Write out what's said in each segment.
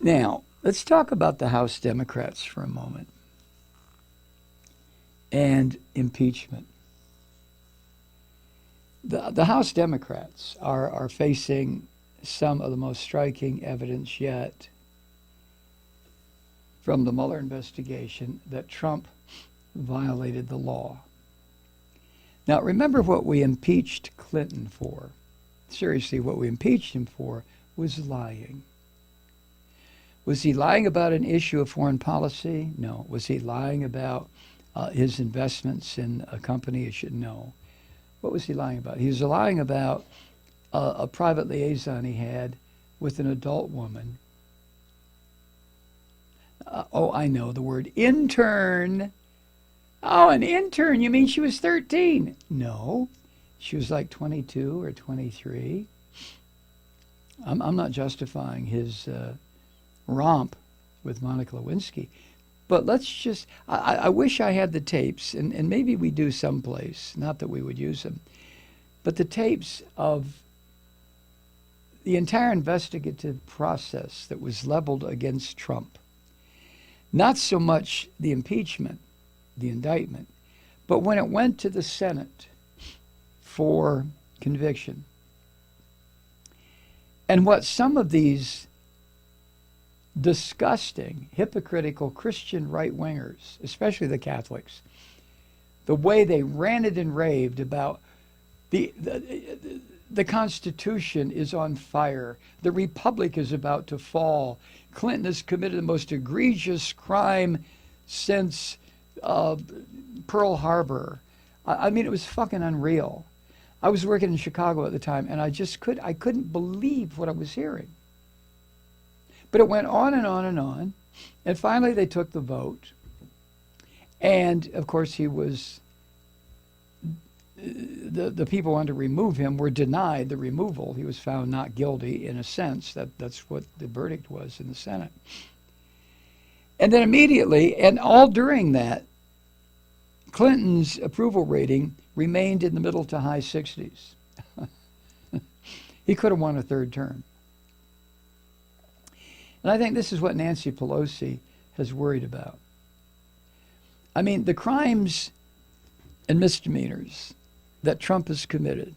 Now, let's talk about the House Democrats for a moment and impeachment. The House Democrats are facing some of the most striking evidence yet from the Mueller investigation that Trump violated the law. Now, remember what we impeached Clinton for. Seriously, what we impeached him for was lying. Was he lying about an issue of foreign policy? No. Was he lying about his investments in a company? No. What was he lying about? He was lying about a private liaison he had with an adult woman. I know the word intern. Oh, an intern. You mean she was 13? No. She was like 22 or 23. I'm not justifying his romp with Monica Lewinsky. But let's just, I wish I had the tapes, and maybe we do someplace, not that we would use them, but the tapes of the entire investigative process that was leveled against Trump. Not so much the impeachment, the indictment, but when it went to the Senate for conviction. And what some of these disgusting, hypocritical Christian right-wingers, especially the Catholics, the way they ranted and raved about the Constitution is on fire, the Republic is about to fall, Clinton has committed the most egregious crime since Pearl Harbor. I mean, it was fucking unreal. I was working in Chicago at the time, and I couldn't believe what I was hearing. But it went on and on and on. And finally they took the vote. And of course he was, the people who wanted to remove him were denied the removal. He was found not guilty in a sense. That's what the verdict was in the Senate. And then immediately, and all during that, Clinton's approval rating remained in the middle to high 60s. He could have won a third term. And I think this is what Nancy Pelosi has worried about. I mean, the crimes and misdemeanors that Trump has committed,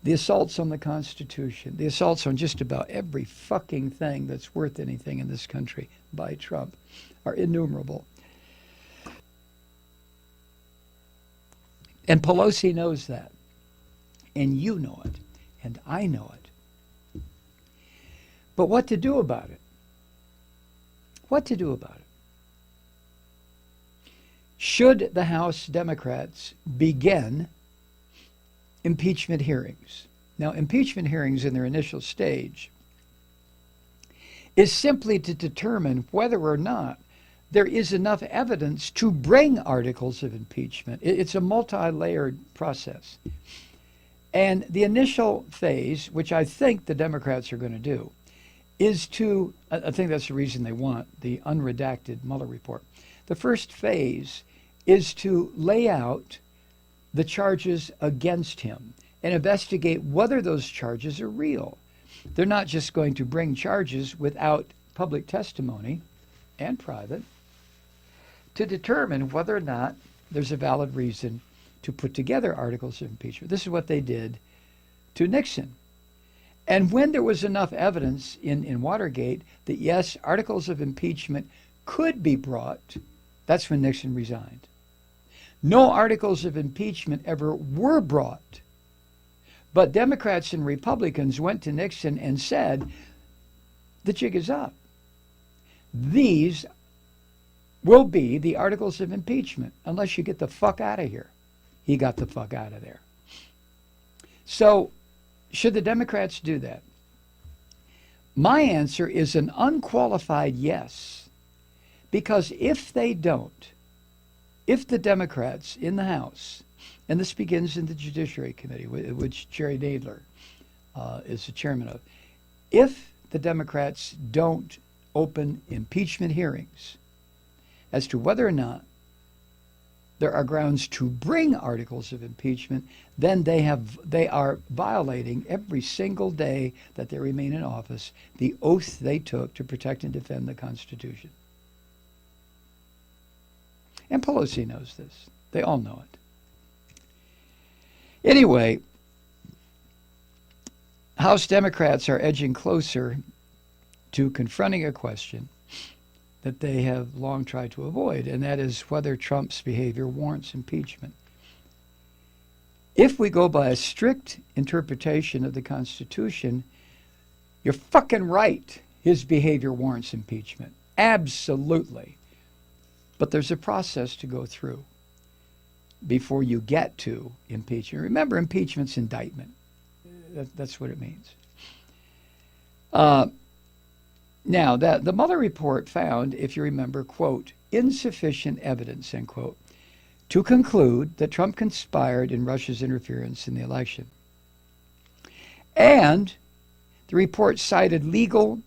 the assaults on the Constitution, the assaults on just about every fucking thing that's worth anything in this country by Trump, are innumerable. And Pelosi knows that. And you know it. And I know it. But what to do about it? What to do about it? Should the House Democrats begin impeachment hearings? Now, impeachment hearings in their initial stage is simply to determine whether or not there is enough evidence to bring articles of impeachment. It's a multi-layered process. And the initial phase, which I think the Democrats are going to do, is to, I think that's the reason they want the unredacted Mueller report. The first phase is to lay out the charges against him and investigate whether those charges are real. They're not just going to bring charges without public testimony and private to determine whether or not there's a valid reason to put together articles of impeachment. This is what they did to Nixon. And when there was enough evidence in Watergate that, yes, articles of impeachment could be brought, that's when Nixon resigned. No articles of impeachment ever were brought. But Democrats and Republicans went to Nixon and said, the jig is up. These will be the articles of impeachment unless you get the fuck out of here. He got the fuck out of there. So, should the Democrats do that? My answer is an unqualified yes. Because if they don't, if the Democrats in the House, and this begins in the Judiciary Committee, which Jerry Nadler is the chairman of, if the Democrats don't open impeachment hearings as to whether or not there are grounds to bring articles of impeachment, then they are violating every single day that they remain in office the oath they took to protect and defend the Constitution. And Pelosi knows this. They all know it. Anyway, House Democrats are edging closer to confronting a question that they have long tried to avoid, and that is whether Trump's behavior warrants impeachment. If we go by a strict interpretation of the Constitution, you're fucking right. His behavior warrants impeachment. Absolutely. But there's a process to go through before you get to impeachment. Remember, impeachment's indictment. That's what it means. Now, that the Mueller report found, if you remember, quote, insufficient evidence, end quote, to conclude that Trump conspired in Russia's interference in the election. And the report cited legal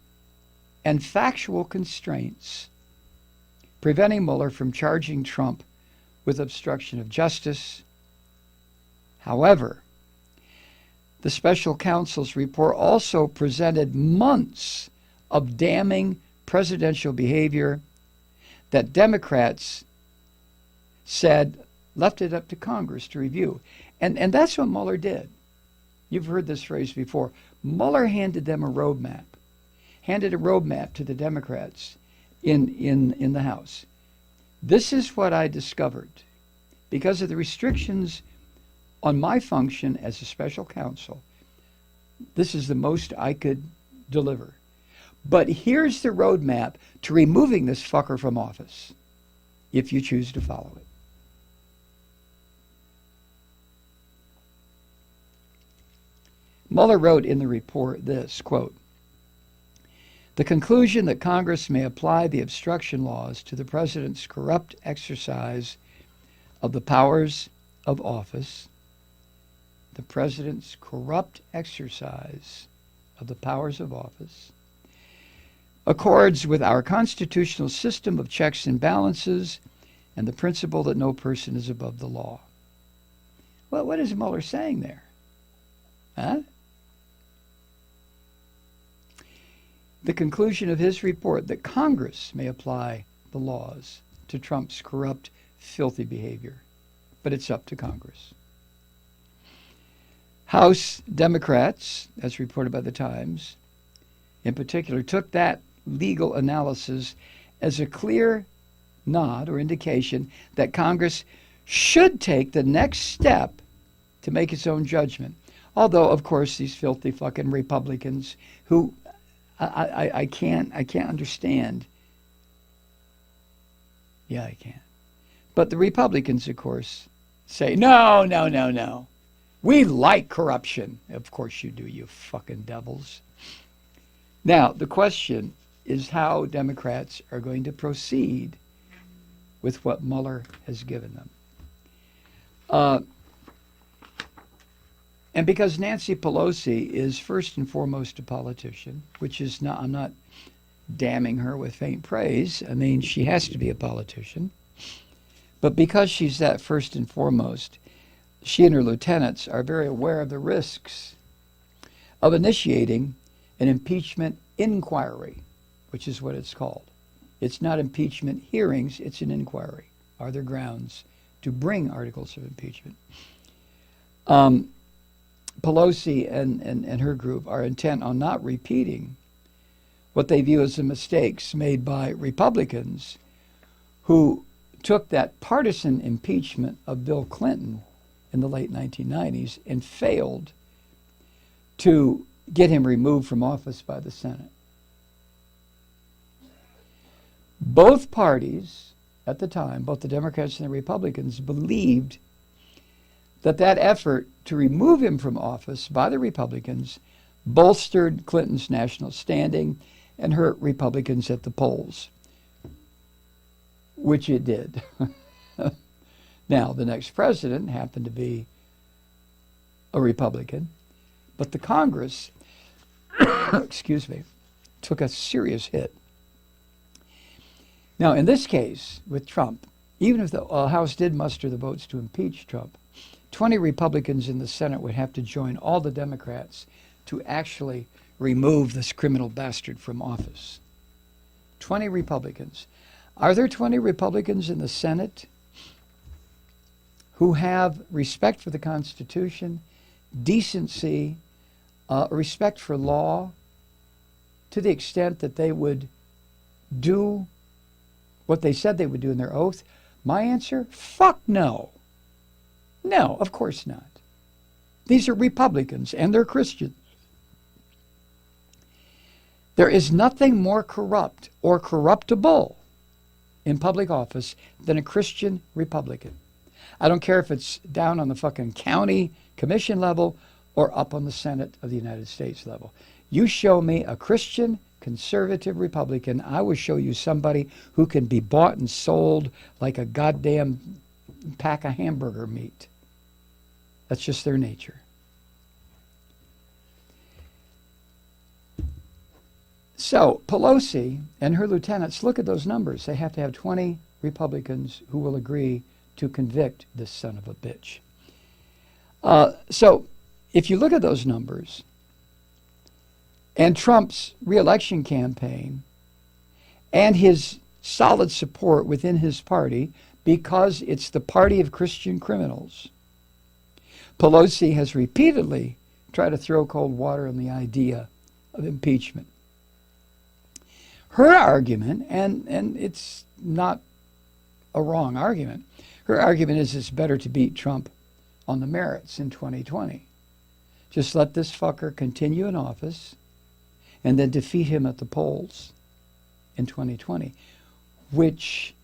and factual constraints preventing Mueller from charging Trump with obstruction of justice. However, the special counsel's report also presented months of damning presidential behavior that Democrats said left it up to Congress to review. And that's what Mueller did. You've heard this phrase before. Mueller handed them a roadmap, handed a roadmap to the Democrats in the House. This is what I discovered. Because of the restrictions on my function as a special counsel, this is the most I could deliver. But here's the roadmap to removing this fucker from office, if you choose to follow it. Mueller wrote in the report this, quote, the conclusion that Congress may apply the obstruction laws to the president's corrupt exercise of the powers of office, the president's corrupt exercise of the powers of office, accords with our constitutional system of checks and balances and the principle that no person is above the law. Well, what is Mueller saying there? Huh? The conclusion of his report that Congress may apply the laws to Trump's corrupt, filthy behavior, but it's up to Congress. House Democrats, as reported by the Times, in particular, took that legal analysis as a clear nod or indication that Congress should take the next step to make its own judgment. Although, of course, these filthy fucking Republicans who I can't understand. Yeah, I can. But the Republicans, of course, say, no. We like corruption. Of course you do, you fucking devils. Now, the question is how Democrats are going to proceed with what Mueller has given them. And because Nancy Pelosi is first and foremost a politician, which is not, I'm not damning her with faint praise. I mean, she has to be a politician. But because she's that first and foremost, she and her lieutenants are very aware of the risks of initiating an impeachment inquiry, which is what it's called. It's not impeachment hearings, it's an inquiry. Are there grounds to bring articles of impeachment? Pelosi and her group are intent on not repeating what they view as the mistakes made by Republicans who took that partisan impeachment of Bill Clinton in the late 1990s and failed to get him removed from office by the Senate. Both parties at the time, both the Democrats and the Republicans, believed that effort to remove him from office by the Republicans bolstered Clinton's national standing and hurt Republicans at the polls, which it did. Now, the next president happened to be a Republican, but the Congress, excuse me, took a serious hit. Now, in this case, with Trump, even if the House did muster the votes to impeach Trump, 20 Republicans in the Senate would have to join all the Democrats to actually remove this criminal bastard from office. 20 Republicans. Are there 20 Republicans in the Senate who have respect for the Constitution, decency, respect for law, to the extent that they would do what they said they would do in their oath? My answer, fuck no. No, of course not. These are Republicans, and they're Christians. There is nothing more corrupt or corruptible in public office than a Christian Republican. I don't care if it's down on the fucking county commission level or up on the Senate of the United States level. You show me a Christian conservative Republican, I will show you somebody who can be bought and sold like a goddamn pack of hamburger meat. That's just their nature. So Pelosi and her lieutenants, look at those numbers. They have to have 20 Republicans who will agree to convict this son of a bitch. So if you look at those numbers, and Trump's re-election campaign, and his solid support within his party, because it's the party of Christian criminals, Pelosi has repeatedly tried to throw cold water on the idea of impeachment. Her argument, and it's not a wrong argument, her argument is it's better to beat Trump on the merits in 2020. Just let this fucker continue in office and then defeat him at the polls in 2020, which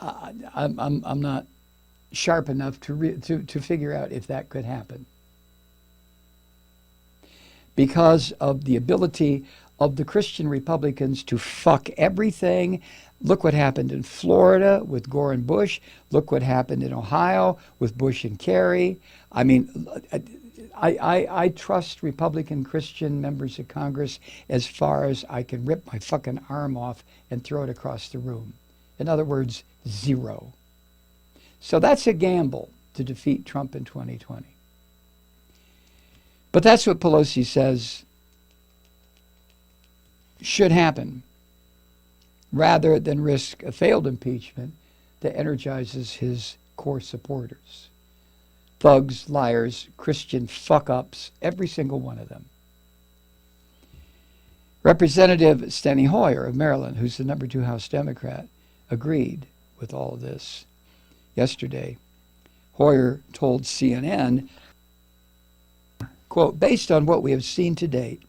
I'm not sharp enough to figure out if that could happen, because of the ability of the Christian Republicans to fuck everything. Look what happened in Florida with Gore and Bush. Look what happened in Ohio with Bush and Kerry. I mean, I trust Republican Christian members of Congress as far as I can rip my fucking arm off and throw it across the room. In other words, zero. So that's a gamble to defeat Trump in 2020. But that's what Pelosi says should happen, rather than risk a failed impeachment that energizes his core supporters. Thugs, liars, Christian fuck-ups, every single one of them. Representative Steny Hoyer of Maryland, who's the number 2 House Democrat, agreed with all of this yesterday. Hoyer told CNN, quote, "Based on what we have seen to date,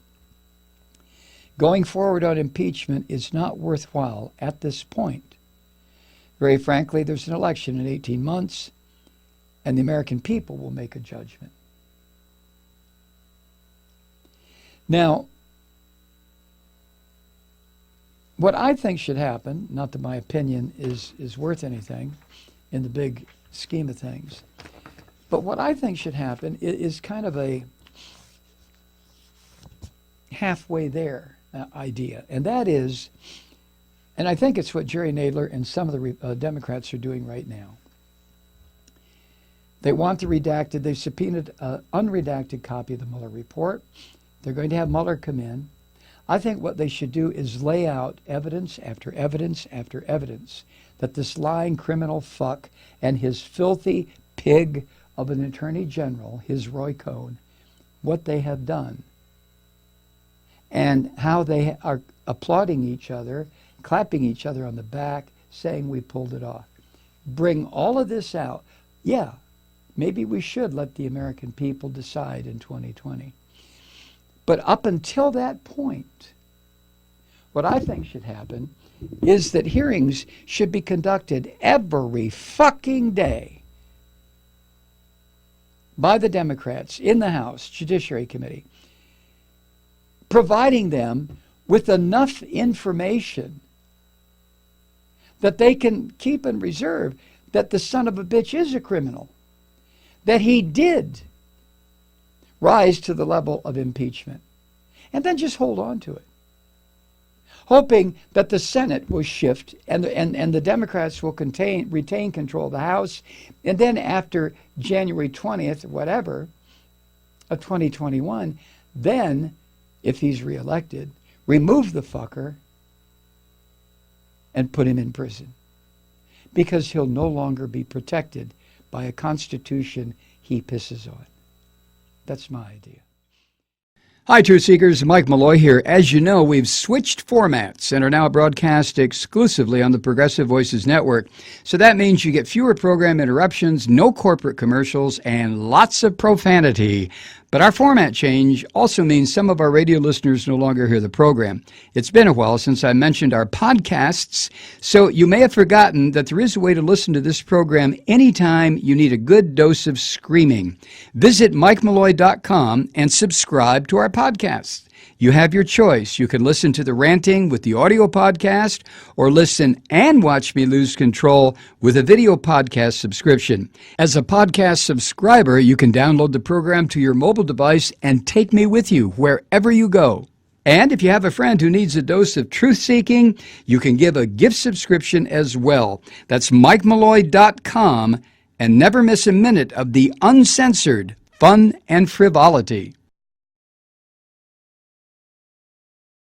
going forward on impeachment is not worthwhile at this point. Very frankly, there's an election in 18 months, and the American people will make a judgment." Now, what I think should happen, not that my opinion is worth anything in the big scheme of things, but what I think should happen is kind of a halfway there idea, and that is, and I think it's what Jerry Nadler and some of the Democrats are doing right now. They want the redacted, they've subpoenaed an unredacted copy of the Mueller report. They're going to have Mueller come in. I think what they should do is lay out evidence after evidence after evidence that this lying criminal fuck and his filthy pig of an attorney general, his Roy Cohn, what they have done, and how they are applauding each other, clapping each other on the back, saying we pulled it off. Bring all of this out. Yeah, maybe we should let the American people decide in 2020. But up until that point, what I think should happen is that hearings should be conducted every fucking day by the Democrats in the House Judiciary Committee, providing them with enough information that they can keep in reserve that the son of a bitch is a criminal, that he did rise to the level of impeachment, and then just hold on to it. hoping that the Senate will shift and the Democrats will retain control of the House. And then after January 20th, whatever, of 2021, then, if he's reelected, remove the fucker and put him in prison. Because he'll no longer be protected by a Constitution he pisses on. That's my idea. Hi, Truth Seekers. Mike Malloy here. As you know, we've switched formats and are now broadcast exclusively on the Progressive Voices Network. So that means you get fewer program interruptions, no corporate commercials, and lots of profanity. But our format change also means some of our radio listeners no longer hear the program. It's been a while since I mentioned our podcasts, so you may have forgotten that there is a way to listen to this program anytime you need a good dose of screaming. Visit MikeMalloy.com and subscribe to our podcasts. You have your choice. You can listen to the ranting with the audio podcast or listen and watch me lose control with a video podcast subscription. As a podcast subscriber, you can download the program to your mobile device and take me with you wherever you go. And if you have a friend who needs a dose of truth-seeking, you can give a gift subscription as well. That's MikeMalloy.com, and never miss a minute of the uncensored fun and frivolity.